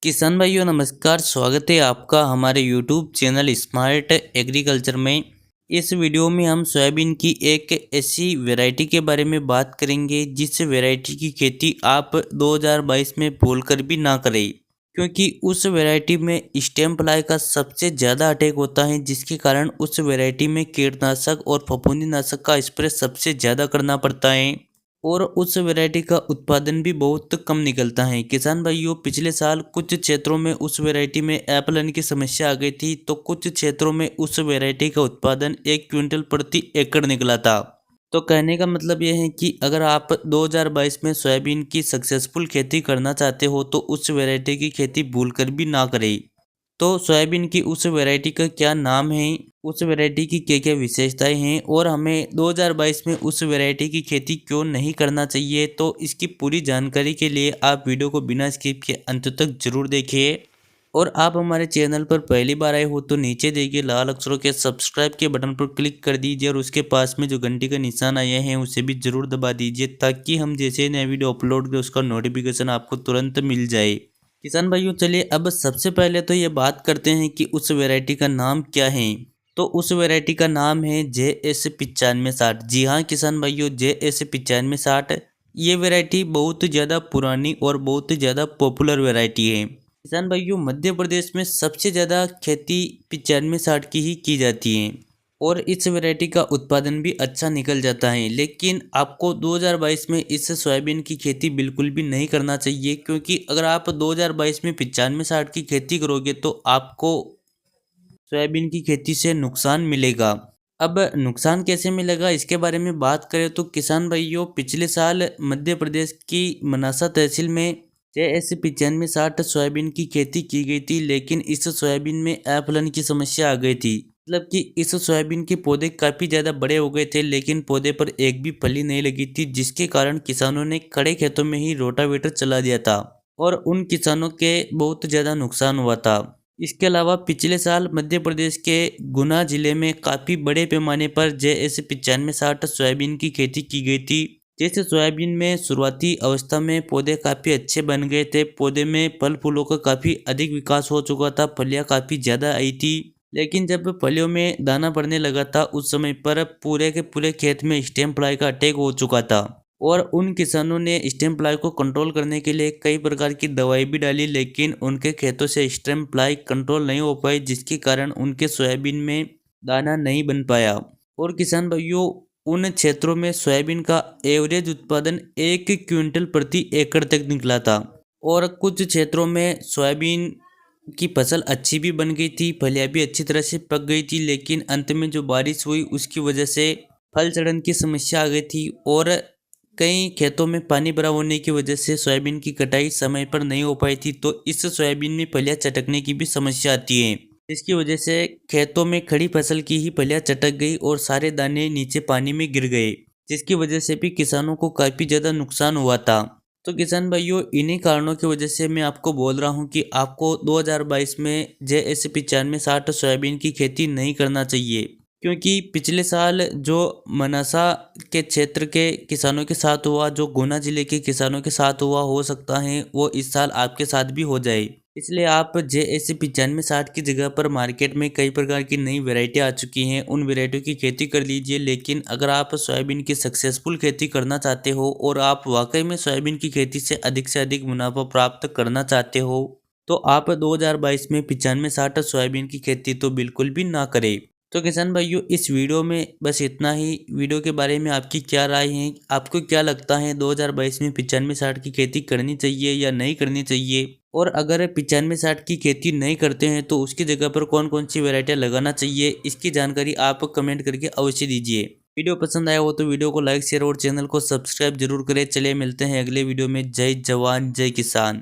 किसान भाइयों नमस्कार। स्वागत है आपका हमारे यूट्यूब चैनल स्मार्ट एग्रीकल्चर में। इस वीडियो में हम सोयाबीन की एक ऐसी वैरायटी के बारे में बात करेंगे जिस वैरायटी की खेती आप 2022 में भूलकर भी ना करें, क्योंकि उस वैरायटी में स्टेम फ्लाई का सबसे ज़्यादा अटैक होता है, जिसके कारण उस वैरायटी में कीटनाशक और फफूंदीनाशक का स्प्रे सबसे ज़्यादा करना पड़ता है और उस वैरायटी का उत्पादन भी बहुत कम निकलता है। किसान भाइयों, पिछले साल कुछ क्षेत्रों में उस वैरायटी में एपलन की समस्या आ गई थी, तो कुछ क्षेत्रों में उस वैरायटी का उत्पादन 1 क्विंटल प्रति एकड़ निकला था। तो कहने का मतलब यह है कि अगर आप 2022 में सोयाबीन की सक्सेसफुल खेती करना चाहते हो तो उस वैरायटी की खेती भूलकर भी ना करें। तो सोयाबीन की उस वैरायटी का क्या नाम है, उस वैरायटी की क्या क्या विशेषताएं हैं और हमें 2022 में उस वैरायटी की खेती क्यों नहीं करना चाहिए, तो इसकी पूरी जानकारी के लिए आप वीडियो को बिना स्किप के अंत तक जरूर देखिए। और आप हमारे चैनल पर पहली बार आए हो तो नीचे देखिए लाल अक्षरों के सब्सक्राइब के बटन पर क्लिक कर दीजिए और उसके पास में जो घंटी का निशान आया है उसे भी जरूर दबा दीजिए, ताकि हम जैसे नया वीडियो अपलोड करें उसका नोटिफिकेशन आपको तुरंत मिल जाए। किसान भाइयों, चलिए अब सबसे पहले तो ये बात करते हैं कि उस वैरायटी का नाम क्या है। तो उस वैरायटी का नाम है JS9560। जी हाँ किसान भाइयों, JS9560 ये वैरायटी बहुत ज़्यादा पुरानी और बहुत ज़्यादा पॉपुलर वैरायटी है। किसान भाइयों, मध्य प्रदेश में सबसे ज़्यादा खेती 9560 की ही की जाती है और इस वैरायटी का उत्पादन भी अच्छा निकल जाता है। लेकिन आपको 2022 में इस सोयाबीन की खेती बिल्कुल भी नहीं करना चाहिए, क्योंकि अगर आप 2022 में 9560 की खेती करोगे तो आपको सोयाबीन की खेती से नुकसान मिलेगा। अब नुकसान कैसे मिलेगा इसके बारे में बात करें तो किसान भाइयों, पिछले साल मध्य प्रदेश की मनासा तहसील में JS9560 सोयाबीन की खेती की गई थी, लेकिन इस सोयाबीन में एफलन की समस्या आ गई थी। मतलब कि इस सोयाबीन के पौधे काफ़ी ज़्यादा बड़े हो गए थे, लेकिन पौधे पर एक भी फली नहीं लगी थी, जिसके कारण किसानों ने खड़े खेतों में ही रोटावेटर चला दिया था और उन किसानों के बहुत ज़्यादा नुकसान हुआ था। इसके अलावा पिछले साल मध्य प्रदेश के गुना जिले में काफ़ी बड़े पैमाने पर JS9560 सोयाबीन की खेती की गई थी। जैसे सोयाबीन में शुरुआती अवस्था में पौधे काफ़ी अच्छे बन गए थे, पौधे में फल फूलों का काफ़ी अधिक विकास हो चुका था, फलियाँ काफ़ी ज़्यादा आई थी। लेकिन जब फलियों में दाना पड़ने लगा था उस समय पर पूरे के पूरे खेत में स्टेम फ्लाई का अटैक हो चुका था और उन किसानों ने स्टेम फ्लाई को कंट्रोल करने के लिए कई प्रकार की दवाई भी डाली, लेकिन उनके खेतों से स्टेम फ्लाई कंट्रोल नहीं हो पाई, जिसके कारण उनके सोयाबीन में दाना नहीं बन पाया। और किसान भाइयों, उन क्षेत्रों में सोयाबीन का एवरेज उत्पादन 1 क्विंटल प्रति एकड़ तक निकला था और कुछ क्षेत्रों में सोयाबीन की फसल अच्छी भी बन गई थी, फलियाँ भी अच्छी तरह से पक गई थी, लेकिन अंत में जो बारिश हुई उसकी वजह से फल सड़न की समस्या आ गई थी और कई खेतों में पानी भरा होने की वजह से सोयाबीन की कटाई समय पर नहीं हो पाई थी। तो इस सोयाबीन में फलियाँ चटकने की भी समस्या आती है, जिसकी वजह से खेतों में खड़ी फसल की ही फलियाँ चटक गई और सारे दाने नीचे पानी में गिर गए, जिसकी वजह से भी किसानों को काफ़ी ज़्यादा नुकसान हुआ था। तो किसान भाइयों, इन्हीं कारणों की वजह से मैं आपको बोल रहा हूं कि आपको 2022 में JS9560 सोयाबीन की खेती नहीं करना चाहिए, क्योंकि पिछले साल जो मनासा के क्षेत्र के किसानों के साथ हुआ, जो गुना जिले के किसानों के साथ हुआ, हो सकता है वो इस साल आपके साथ भी हो जाए। इसलिए आप JS9560 की जगह पर मार्केट में कई प्रकार की नई वैरायटी आ चुकी हैं, उन वैरायटियों की खेती कर लीजिए। लेकिन अगर आप सोयाबीन की सक्सेसफुल खेती करना चाहते हो और आप वाकई में सोयाबीन की खेती से अधिक मुनाफा प्राप्त करना चाहते हो तो आप 2022 में 9560 सोयाबीन की खेती तो बिल्कुल भी ना करें। तो किसान भाइयों, इस वीडियो में बस इतना ही। वीडियो के बारे में आपकी क्या राय है, आपको क्या लगता है 2022 में 9560 की खेती करनी चाहिए या नहीं करनी चाहिए? और अगर 9560 की खेती नहीं करते हैं तो उसकी जगह पर कौन कौन सी वैरायटियाँ लगाना चाहिए, इसकी जानकारी आप कमेंट करके अवश्य दीजिए। वीडियो पसंद आया हो तो वीडियो को लाइक शेयर और चैनल को सब्सक्राइब जरूर करें। चलिए मिलते हैं अगले वीडियो में। जय जवान जय किसान।